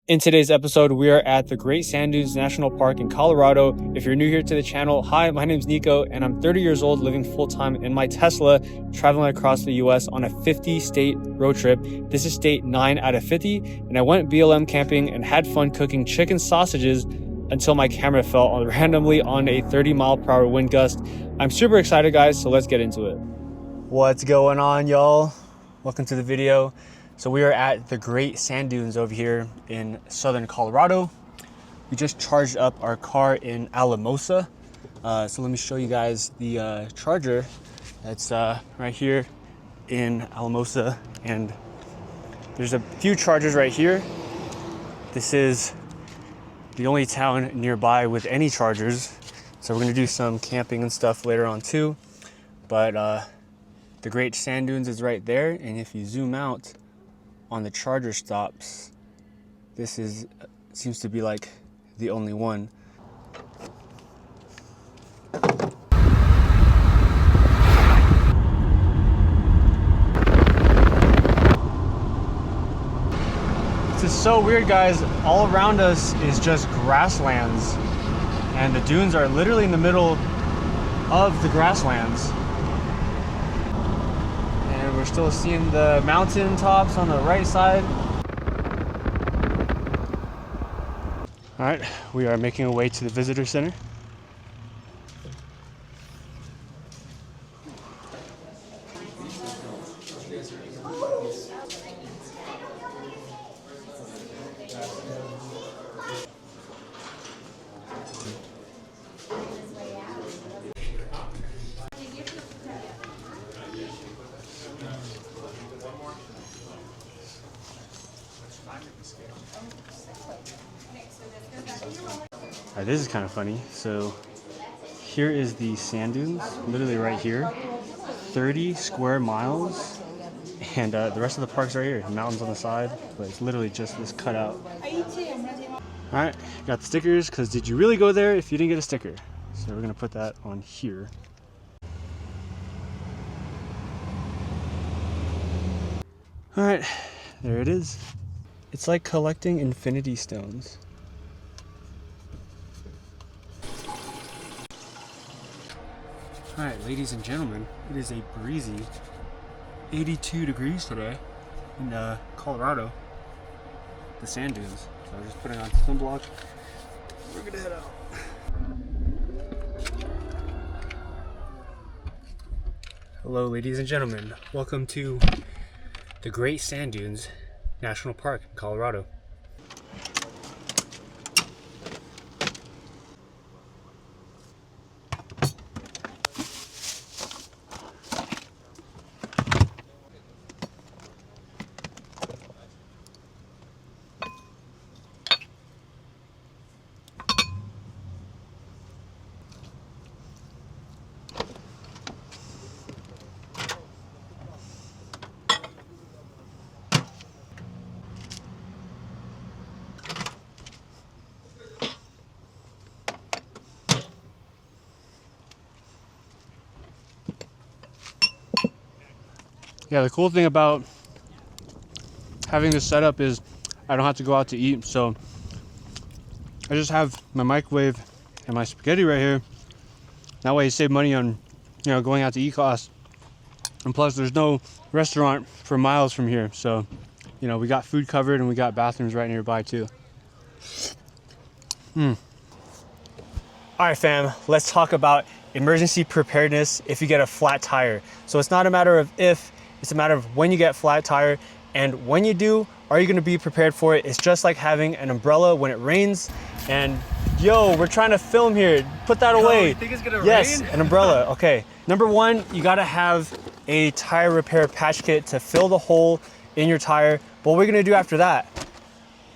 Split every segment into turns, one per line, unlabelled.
In today's episode, we are at the Great Sand Dunes National Park in Colorado. If you're new here to the channel, hi, my name is Nico, and I'm 30 years old, living full-time in my Tesla, traveling across the US on a 50-state road trip. This is state 9 out of 50, and I went BLM camping and had fun cooking chicken sausages until my camera fell randomly on a 30-mile-per-hour wind gust. I'm super excited, guys, so let's get into it. What's going on, y'all? Welcome to the video. So we are at the Great Sand Dunes over here in southern Colorado. We just charged up our car in Alamosa. So let me show you guys the charger that's right here in Alamosa. And there's a few chargers right here. This is the only town nearby with any chargers. So we're gonna do some camping and stuff later on too. But the Great Sand Dunes is right there. And if you zoom out, on the charger stops, this seems to be like the only one. This is so weird, guys. All around us is just grasslands, and the dunes are literally in the middle of the grasslands. We're still seeing the mountain tops on the right side. All right, we are making our way to the visitor center. All right, this is kind of funny. So here is the sand dunes, literally right here, 30 square miles, and the rest of the park's right here. Mountains on the side, but it's literally just this cutout. All right, got the stickers, because did you really go there if you didn't get a sticker? So we're gonna put that on here. All right, there it is. It's like collecting infinity stones. All right, ladies and gentlemen, it is a breezy 82 degrees today in Colorado, the sand dunes. So I'm just putting on sunblock. We're gonna head out. Hello, ladies and gentlemen. Welcome to the Great Sand Dunes National Park in Colorado. Yeah, the cool thing about having this setup is I don't have to go out to eat, so I just have my microwave and my spaghetti right here. That way you save money on, going out to eat costs. And plus there's no restaurant for miles from here, so we got food covered and we got bathrooms right nearby too. All right, fam, let's talk about emergency preparedness if you get a flat tire. So it's not a matter of if, it's a matter of when you get flat tire, and when you do, are you gonna be prepared for it? It's just like having an umbrella when it rains. And yo, we're trying to film here. Put that away.
You think it's gonna
yes,
rain?
an umbrella. Okay. Number one, you gotta have a tire repair patch kit to fill the hole in your tire. But what we're gonna do after that,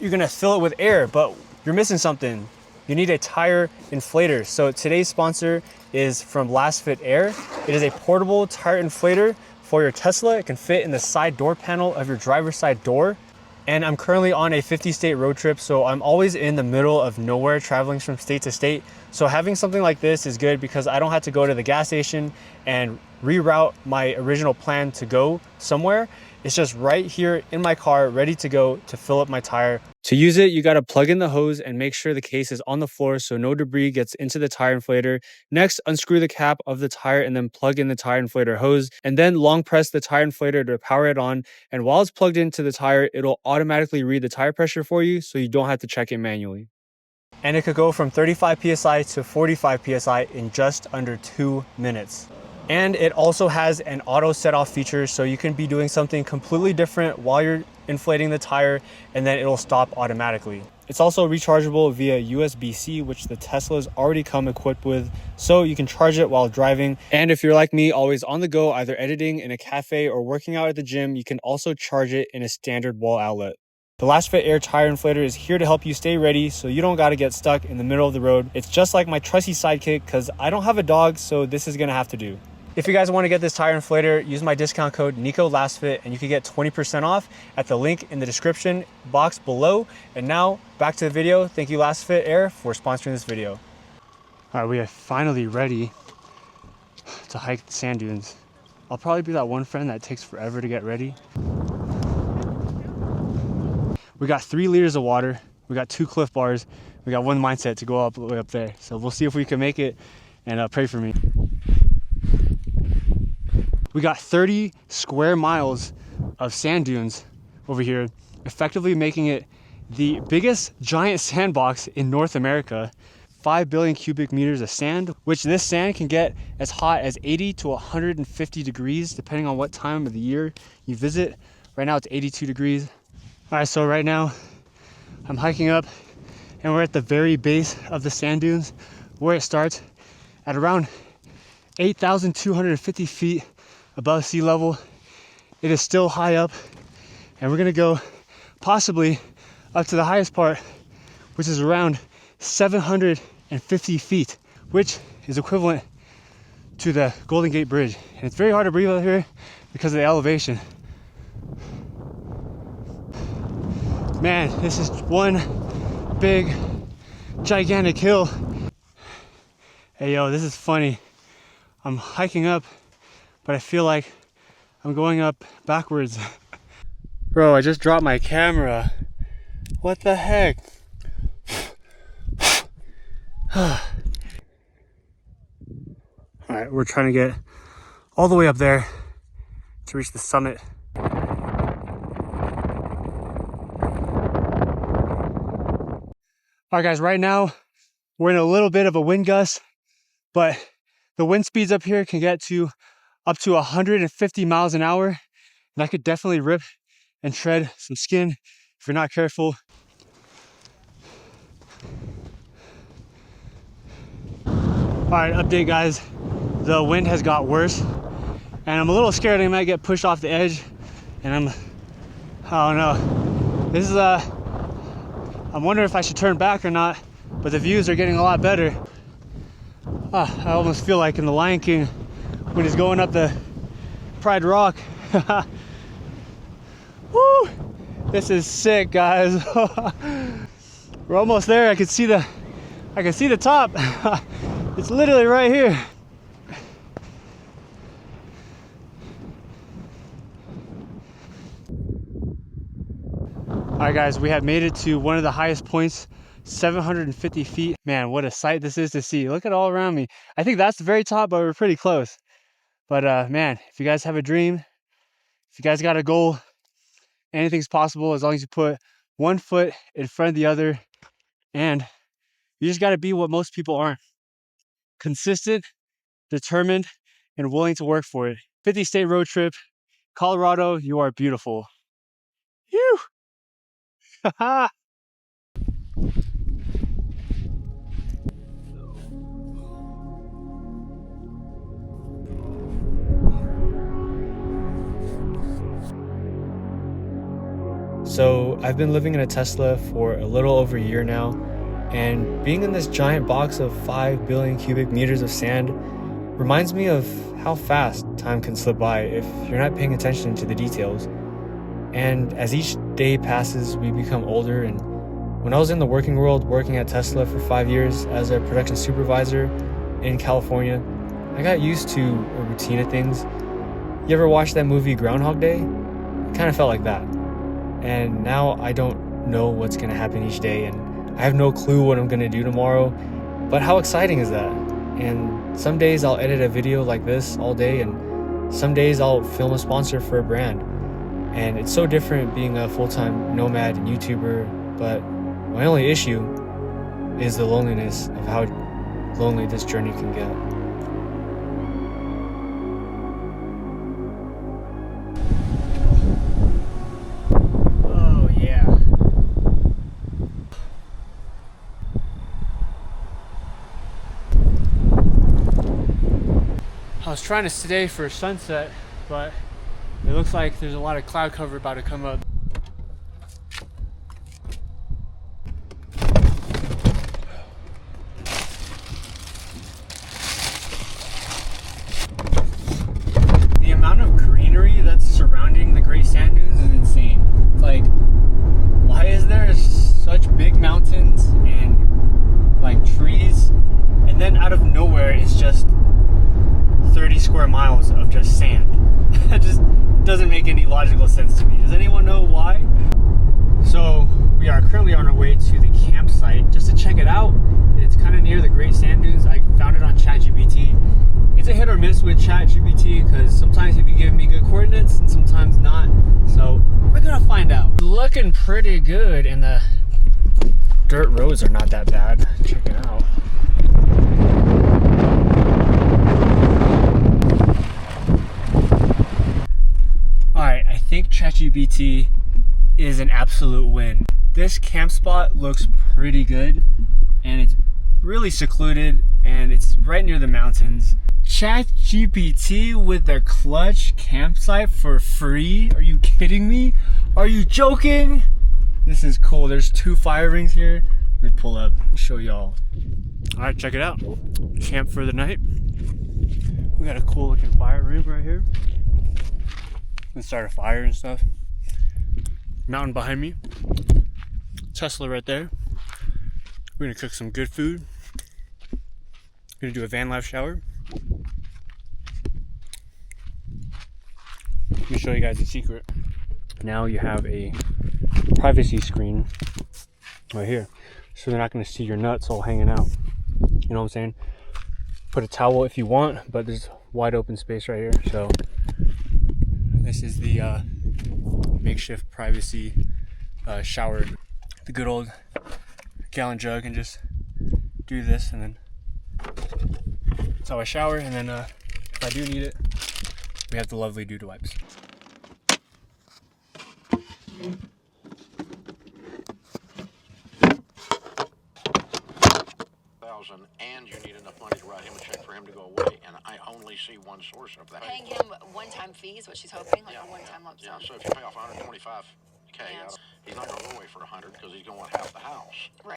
you're gonna fill it with air, but you're missing something. You need a tire inflator. So today's sponsor is from Last Fit Air. It is a portable tire inflator for your Tesla. It can fit in the side door panel of your driver's side door. And I'm currently on a 50-state road trip, so I'm always in the middle of nowhere traveling from state to state. So having something like this is good because I don't have to go to the gas station and reroute my original plan to go somewhere. It's just right here in my car, ready to go to fill up my tire To use it, you got to plug in the hose and make sure the case is on the floor so no debris gets into the tire inflator. Next, unscrew the cap of the tire and then plug in the tire inflator hose, and then long press the tire inflator to power it on. And while it's plugged into the tire, it'll automatically read the tire pressure for you so you don't have to check it manually. And it could go from 35 PSI to 45 PSI in just under 2 minutes. And it also has an auto set off feature, so you can be doing something completely different while you're inflating the tire and then it'll stop automatically. It's also rechargeable via USB-C, which the Teslas already come equipped with, so you can charge it while driving. And if you're like me, always on the go, either editing in a cafe or working out at the gym, you can also charge it in a standard wall outlet. The Lathrop Air Tire Inflator is here to help you stay ready so you don't got to get stuck in the middle of the road. It's just like my trusty sidekick because I don't have a dog, so this is going to have to do. If you guys want to get this tire inflator, use my discount code NICOLASTFIT and you can get 20% off at the link in the description box below. And now back to the video. Thank you Lathrop Air for sponsoring this video. All right, we are finally ready to hike the sand dunes. I'll probably be that one friend that takes forever to get ready. We got 3 liters of water. We got 2 Cliff Bars. We got 1 mindset to go up way up there. So we'll see if we can make it, and pray for me. We got 30 square miles of sand dunes over here, effectively making it the biggest giant sandbox in North America. 5 billion cubic meters of sand, which this sand can get as hot as 80 to 150 degrees, depending on what time of the year you visit. Right now it's 82 degrees. All right, so right now I'm hiking up and we're at the very base of the sand dunes where it starts at around 8,250 feet above sea level. It is still high up, and we're gonna go possibly up to the highest part, which is around 750 feet, which is equivalent to the Golden Gate Bridge. And it's very hard to breathe out here because of the elevation. Man, this is one big gigantic hill. Hey yo, this is funny. I'm hiking up, but I feel like I'm going up backwards. Bro, I just dropped my camera. What the heck? Alright, we're trying to get all the way up there to reach the summit. Alright guys, right now we're in a little bit of a wind gust, but the wind speeds up here can get to up to 150 miles an hour. And that could definitely rip and shred some skin if you're not careful. Alright, update guys. The wind has got worse and I'm a little scared I might get pushed off the edge, and I don't know. This is I'm wondering if I should turn back or not, but the views are getting a lot better. I almost feel like in The Lion King when he's going up the Pride Rock. Woo! This is sick, guys. We're almost there. I can see the top. It's literally right here. All right guys, we have made it to one of the highest points, 750 feet. Man, what a sight this is to see. Look at all around me. I think that's the very top, but we're pretty close. But man, if you guys have a dream, if you guys got a goal, anything's possible as long as you put one foot in front of the other. And you just got to be what most people aren't. Consistent, determined, and willing to work for it. 50-state road trip. Colorado, you are beautiful. Phew! Haha! So I've been living in a Tesla for a little over a year now, and being in this giant box of 5 billion cubic meters of sand reminds me of how fast time can slip by if you're not paying attention to the details. And as each day passes, we become older. And when I was in the working world, working at Tesla for 5 years as a production supervisor in California, I got used to a routine of things. You ever watch that movie Groundhog Day? It kind of felt like that. And now I don't know what's gonna happen each day, and I have no clue what I'm gonna do tomorrow. But how exciting is that? And some days I'll edit a video like this all day, and some days I'll film a sponsor for a brand. And it's so different being a full-time nomad and YouTuber, but my only issue is the loneliness of how lonely this journey can get. Oh yeah. I was trying to stay for sunset, but it looks like there's a lot of cloud cover about to come up. The amount of greenery that's surrounding the Great Sand Dunes is insane. It's like, why is there such big mountains and like trees, and then out of nowhere it's just 30 square miles of just sand? That just doesn't make any logical sense to me. Does anyone know why? So we are currently on our way to the campsite just to check it out. It's kind of near the Great Sand Dunes. I found it on ChatGPT. It's a hit or miss with ChatGPT because sometimes he'll be giving me good coordinates and sometimes not. So we're gonna find out. Looking pretty good, and the dirt roads are not that bad. Check it out. Alright, I think ChatGPT is an absolute win. This camp spot looks pretty good, and it's really secluded, and it's right near the mountains. ChatGPT with their clutch campsite for free? Are you kidding me? Are you joking? This is cool. There's 2 fire rings here. Let me pull up and show y'all. Alright, check it out. Camp for the night. We got a cool looking fire ring right here. And start a fire and stuff. Mountain behind me. Tesla right there. We're gonna cook some good food. We're gonna do a van life shower. Let me show you guys the secret. Now you have a privacy screen right here, so they're not gonna see your nuts all hanging out. You know what I'm saying? Put a towel if you want, but there's wide open space right here. So this is the makeshift privacy shower. The good old gallon jug, and just do this, and then that's how I shower. And then if I do need it, we have the lovely Dude wipes.
And you need enough money to write him a check for him to go away, and I only see one source of that.
Paying him one-time fees, what she's hoping, like a one-time lump sum.
Yeah, so if you pay off $125K, he's not going to go away for $100 because he's going to want half the house.
Right.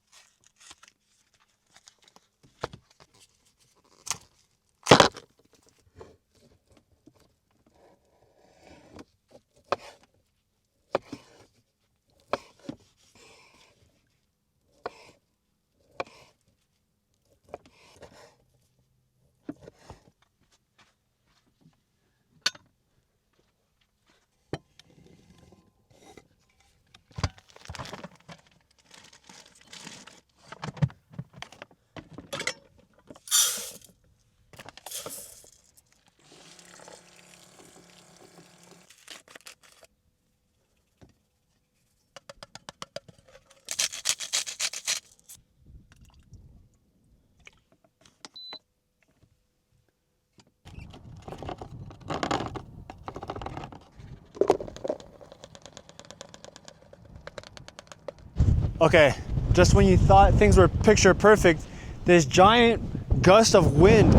Okay, just when you thought things were picture perfect, this giant gust of wind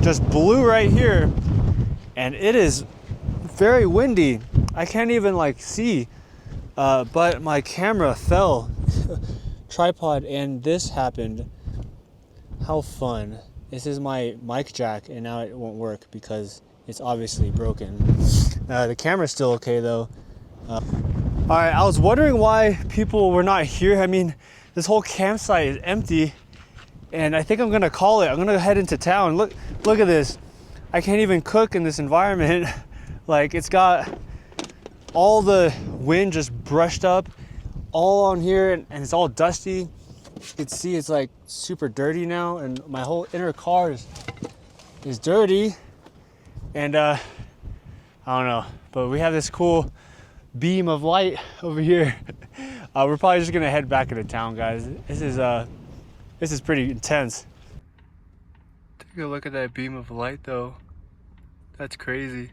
just blew right here, and it is very windy. I can't even like see, but my camera fell, tripod, and this happened. How fun. This is my mic jack, and now it won't work because it's obviously broken. The camera's still okay though. All right, I was wondering why people were not here. I mean, this whole campsite is empty, and I think I'm gonna call it. I'm gonna head into town. Look at this. I can't even cook in this environment. Like, it's got all the wind just brushed up. all on here and it's all dusty. You can see it's like super dirty now, and my whole inner car is dirty. And I don't know, but we have this cool beam of light over here. We're probably just gonna head back into town, guys. This is pretty intense. Take a look at that beam of light though. That's crazy.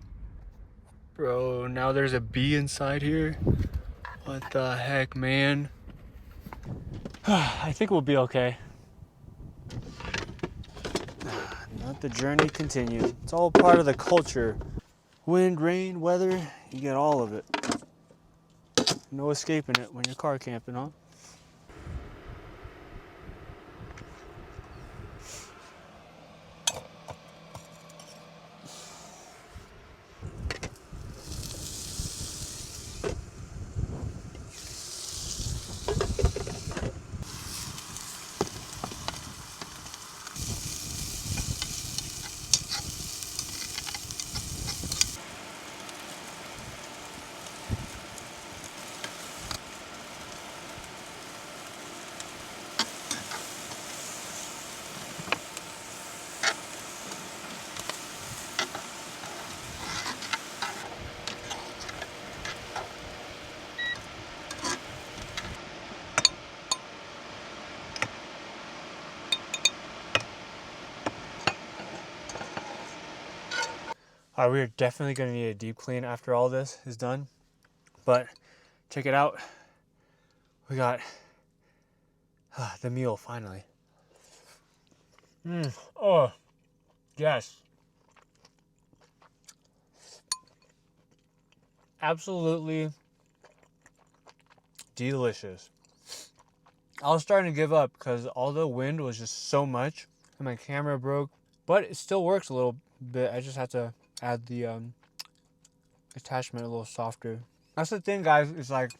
Bro, now there's a bee inside here. What the heck, man? I think we'll be okay. Let the journey continue. It's all part of the culture. Wind, rain, weather, you get all of it. No escaping it when you're car camping, huh? All right, we are definitely gonna need a deep clean after all this is done. But check it out. We got the meal finally. Oh, yes. Absolutely delicious. I was starting to give up because all the wind was just so much and my camera broke, but it still works a little bit. I just have to add the attachment a little softer. That's the thing, guys. It's like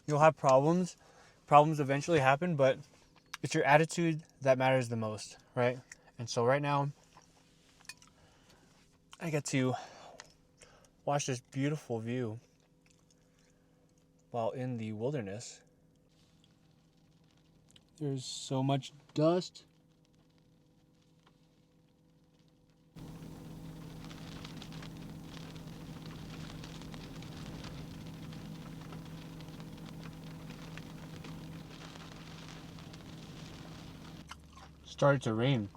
you'll have problems. Problems eventually happen, but it's your attitude that matters the most, right? And so right now, I get to watch this beautiful view while in the wilderness. There's so much dust. Started to rain.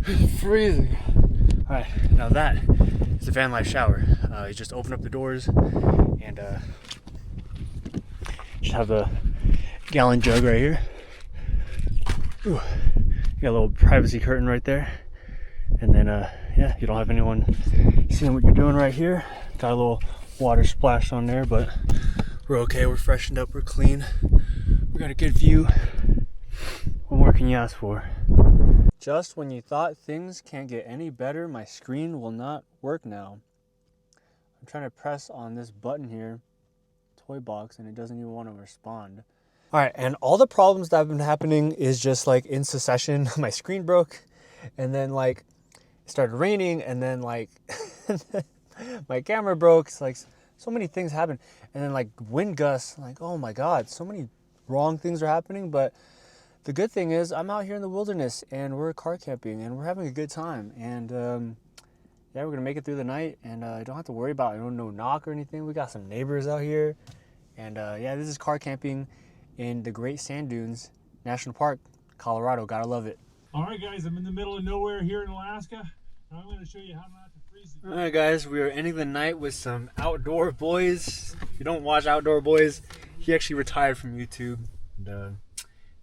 It's freezing. All right, now that is a van life shower. You just open up the doors and just have the gallon jug right here. Ooh, you got a little privacy curtain right there. And then, yeah, you don't have anyone seeing what you're doing right here. Got a little water splash on there, but we're okay. We're freshened up. We're clean. We got a good view. What more can you ask for? Just when you thought things can't get any better, my screen will not work now. I'm trying to press on this button here, toy box, and it doesn't even want to respond. All right, and all the problems that have been happening is just like in succession. My screen broke, and then like it started raining, and then like my camera broke. It's like so many things happened, and then like wind gusts. Like, oh my God, so many wrong things are happening. But the good thing is I'm out here in the wilderness, and we're car camping, and we're having a good time. And yeah, we're gonna make it through the night, and I don't have to worry about no knock or anything. We got some neighbors out here, and yeah, this is car camping in the Great Sand Dunes National Park, Colorado. Gotta love it.
All right, guys, I'm in the middle of nowhere here in Alaska. I'm going to show you how not to freeze.
All right, guys, we are ending the night with some Outdoor Boys. If you don't watch Outdoor Boys, he actually retired from YouTube. And, it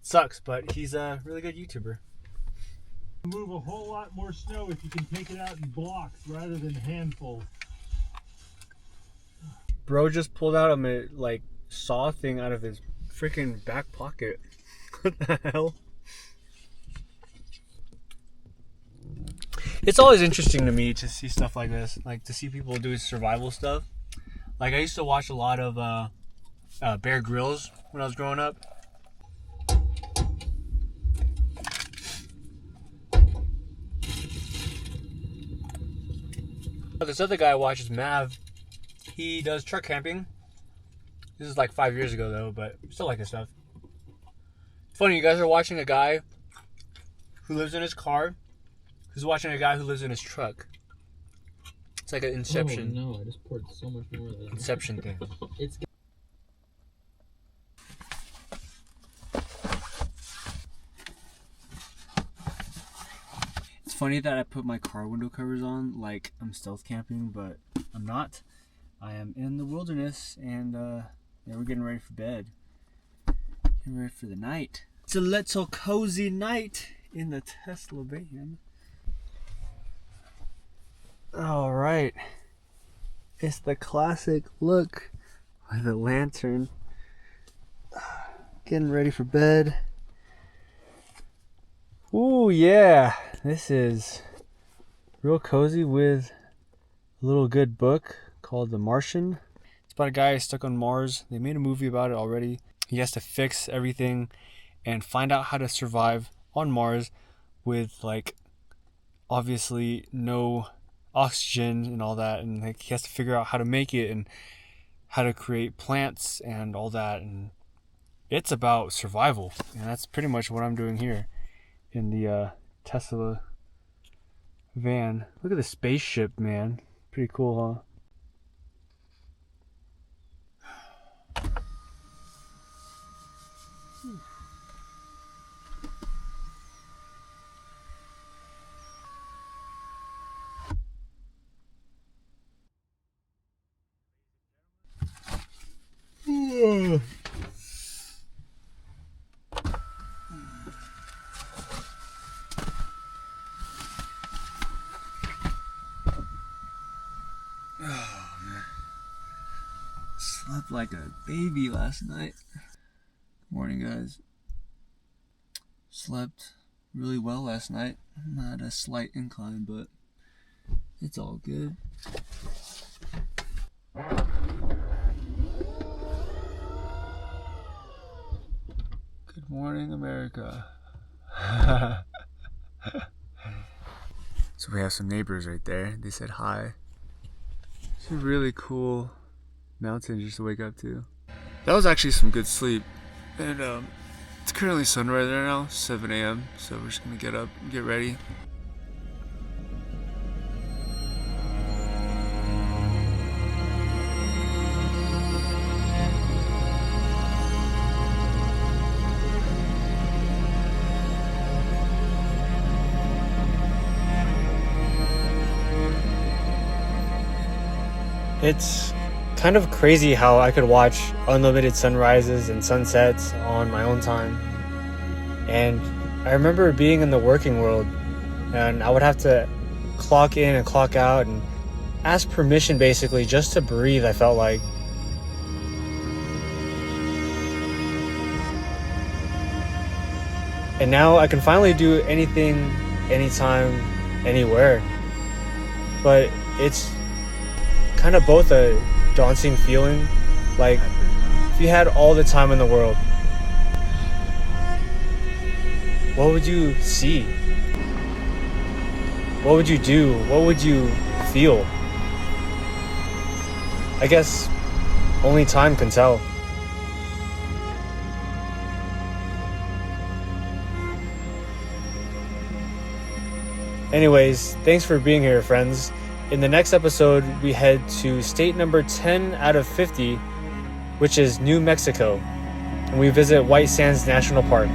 sucks, but he's a really good YouTuber.
Move a whole lot more snow if you can take it out in blocks rather than handfuls.
Bro just pulled out a like saw thing out of his freaking back pocket. What the hell? It's always interesting to me to see stuff like this, like to see people do survival stuff. Like I used to watch a lot of Bear Grylls when I was growing up. This other guy I watch is Mav. He does truck camping. This is like 5 years ago though, but still like his stuff. It's funny, you guys are watching a guy who lives in his car, who's watching a guy who lives in his truck. It's like an Inception.
Oh, no, I just poured so much more of that.
Inception thing.
It's
It's funny that I put my car window covers on like I'm stealth camping, but I'm not. I am in the wilderness, and yeah, we're getting ready for bed. Getting ready for the night. It's a little cozy night in the Tesla van. All right. It's the classic look with a lantern. Getting ready for bed. Ooh, yeah. This is real cozy with a little good book called The Martian. It's about a guy stuck on Mars. They made a movie about it already. He has to fix everything and find out how to survive on Mars with, like, obviously no oxygen and all that, and like he has to figure out how to make it and how to create plants and all that, and it's about survival, and that's pretty much what I'm doing here in the Tesla van. Look at the spaceship, man. Pretty cool, huh? Slept like a baby last night. Good morning, guys. Slept really well last night. I had a slight incline, but it's all good. Good morning, America. So we have some neighbors right there. They said hi. It's a really cool mountain just to wake up to. That was actually some good sleep. And it's currently sunrise right now, 7 a.m. So we're just gonna get up and get ready. It's kind of crazy how I could watch unlimited sunrises and sunsets on my own time. And I remember being in the working world, and I would have to clock in and clock out and ask permission basically just to breathe, I felt like. And now I can finally do anything, anytime, anywhere. But it's kind of both a daunting feeling. Like, if you had all the time in the world, what would you see? What would you do? What would you feel? I guess only time can tell. Anyways, thanks for being here, friends. In the next episode, we head to state number 10 out of 50, which is New Mexico, and we visit White Sands National Park.